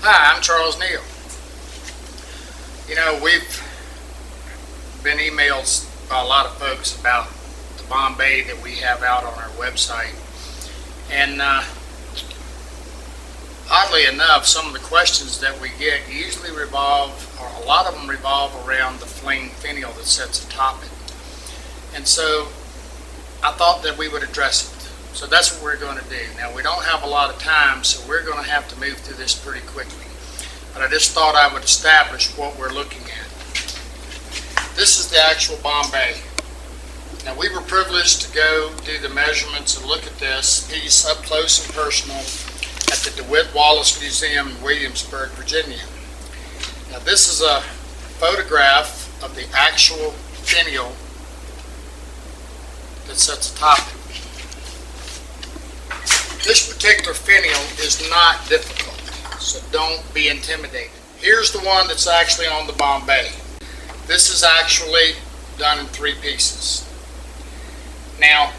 Hi, I'm Charles Neal. You know, we've been emailed by a lot of folks about the Bombay that we have out on our website. And oddly enough, some of the questions that we get usually revolve, or a lot of them revolve around the flame finial that sits atop it. And so I thought that we would address it. So that's what we're going to do. Now, we don't have a lot of time, so we're going to have to move through this pretty quickly. But I just thought I would establish what we're looking at. This is the actual Bombay. Now, we were privileged to go do the measurements and look at this piece up close and personal at the DeWitt Wallace Museum in Williamsburg, Virginia. Now, this is a photograph of the actual finial that sits atop it. This particular finial is not difficult, so don't be intimidated. Here's the one that's actually on the Bombay. This is actually done in 3 pieces. Now,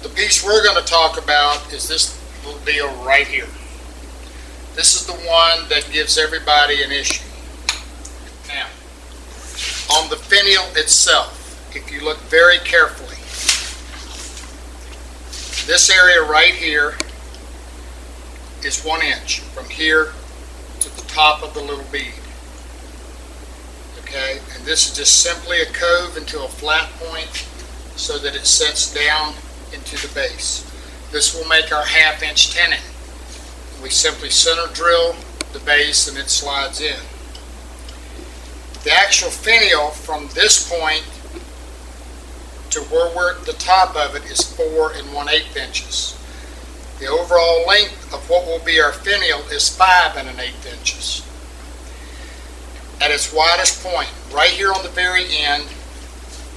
the piece we're going to talk about is this little deal right here. This is the one that gives everybody an issue. Now, on the finial itself, if you look very carefully, this area right here is 1 inch from here to the top of the little bead. Okay, and this is just simply a cove into a flat point so that it sets down into the base. This will make our 1/2 inch tenon. We simply center drill the base and it slides in. The actual finial from this point to where we're at the top of it is 4 1/8 inches. The overall length of what will be our finial is 5 1/8 inches. At its widest point, right here on the very end,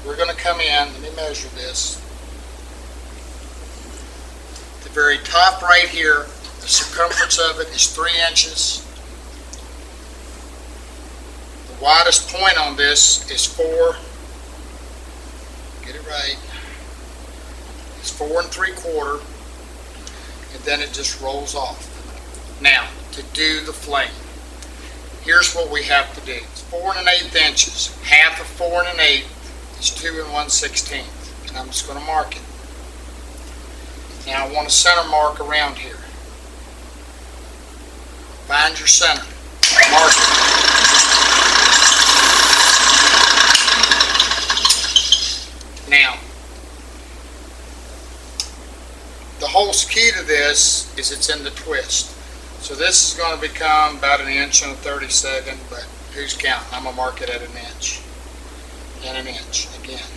we're going to come in, let me measure this. The very top right here, the circumference of it is 3 inches. The widest point on this is 4. Get it right. It's 4 3/4, and then it just rolls off. Now, to do the flame, here's what we have to do. It's 4 1/8 inches. Half of 4 1/8 is 2 1/16, and I'm just going to mark it. Now, I want a center mark around here. Find your center. Mark it. Now, the whole key to this is it's in the twist. So this is going to become about 1 inch and a 32nd, but who's counting? I'm going to mark it at 1 inch and 1 inch again.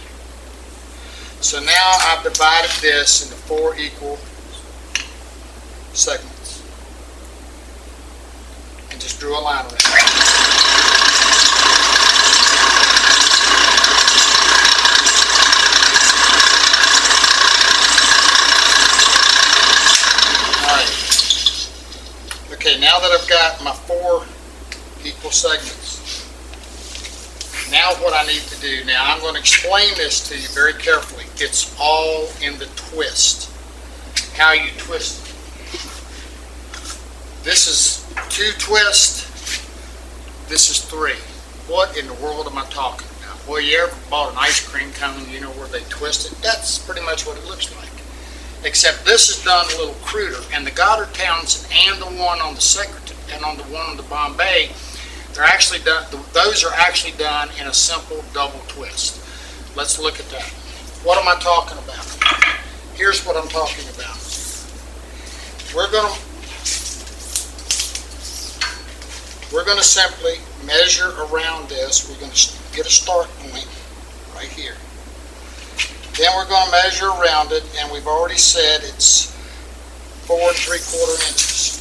So now I've divided this into 4 equal segments and just drew a line around it. Okay, now that I've got my 4 equal segments, now what I need to do, now I'm going to explain this to you very carefully. It's all in the twist, how you twist it. This is 2 twists, this is 3. What in the world am I talking about? Well, you ever bought an ice cream cone, you know, where they twist it? That's pretty much what it looks like. Except this is done a little cruder, and the Goddard Townsend and the one on the Secretary and on the one on the Bombay, they're actually done. Those are actually done in a simple double twist. Let's look at that. What am I talking about? Here's what I'm talking about. We're going to simply measure around this. We're going to get a start point right here. Then we're going to measure around it, and we've already said it's 4 3/4 inches.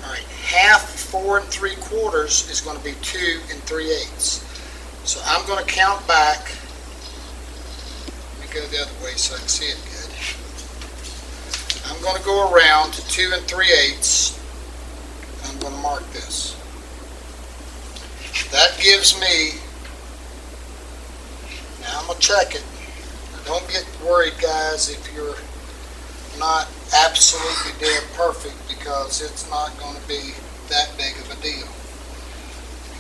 All right, half of 4 3/4 is going to be 2 3/8. So I'm going to count back. Let me go the other way so I can see it good. I'm going to go around to 2 3/8. I'm going to mark this. That gives me, now I'm going to check it. Don't get worried, guys, if you're not absolutely dead perfect, because because it's not going to be that big of a deal.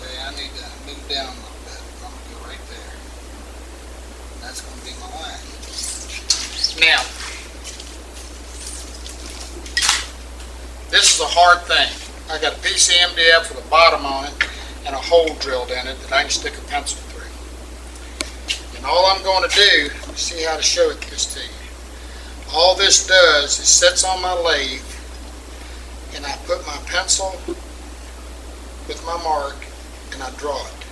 Okay, I need to move down a little bit. I'm going to go right there. And that's going to be my line. Now, this is a hard thing. I got a piece of MDF with a bottom on it and a hole drilled in it that I can stick a pencil through. And all I'm going to do, see how to show this to you. All this does is sits on my lathe, and I put my pencil with my mark and I draw it.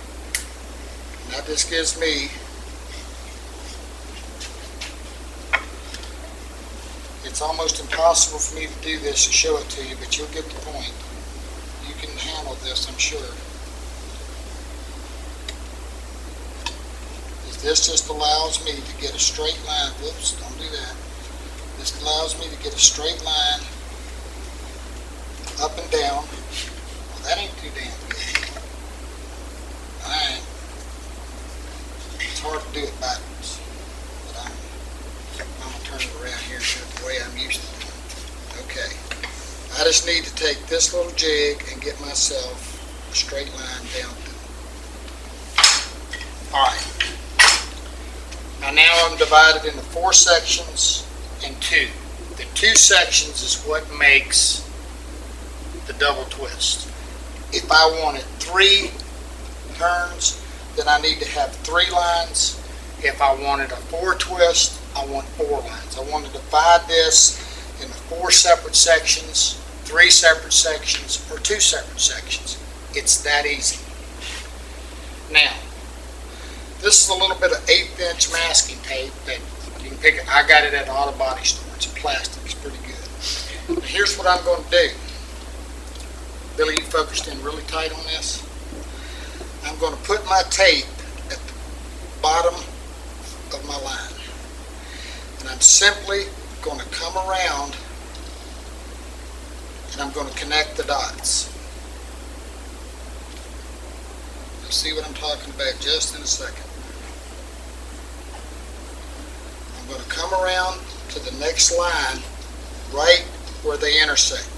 And that just gives me, it's almost impossible for me to do this and show it to you, but you'll get the point. You can handle this, I'm sure. This just allows me to get a straight line. Whoops, don't do that. This allows me to get a straight line up and down. Well, that ain't too damn good. Alright. It's hard to do it backwards. But I'm going to turn it around here and do it the way I'm used to doing it. Okay. I just need to take this little jig and get myself a straight line down. Alright. Now I'm divided into 4 sections and 2. The 2 sections is what makes the double twist. If I wanted 3 turns, then I need to have 3 lines. If I wanted a 4 twist, I want 4 lines. I want to divide this into 4 separate sections, 3 separate sections, or 2 separate sections. It's that easy. Now, this is a little bit of 1/8 inch masking tape that you can pick it. I got it at the auto body store. It's plastic. It's pretty good. Now here's what I'm going to do. Billy, you focused in really tight on this. I'm going to put my tape at the bottom of my line. And I'm simply going to come around and I'm going to connect the dots. You'll see what I'm talking about just in a second. I'm going to come around to the next line right where they intersect.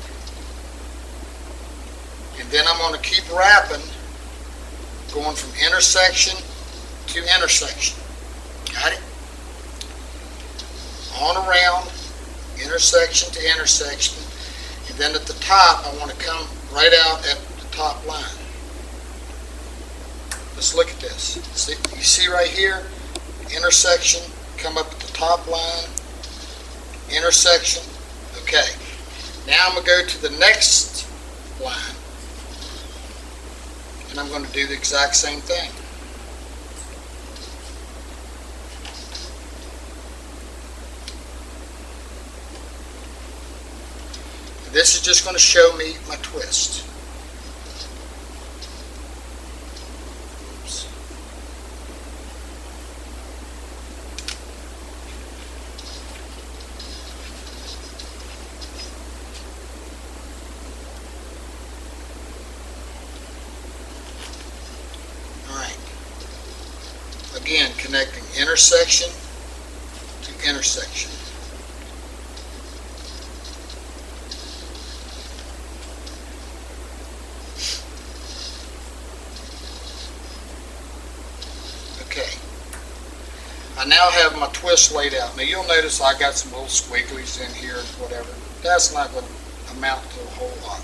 And then I'm going to keep wrapping, going from intersection to intersection. Got it? On around, intersection to intersection. And then at the top, I want to come right out at the top line. Let's look at this. See, you see right here, intersection, come up at the top line, intersection. Okay, now I'm going to go to the next line, and I'm going to do the exact same thing. And this is just going to show me my twist. Again, connecting intersection to intersection. Okay. I now have my twist laid out. Now you'll notice I got some little squigglies in here and whatever. That's not going to amount to a whole lot.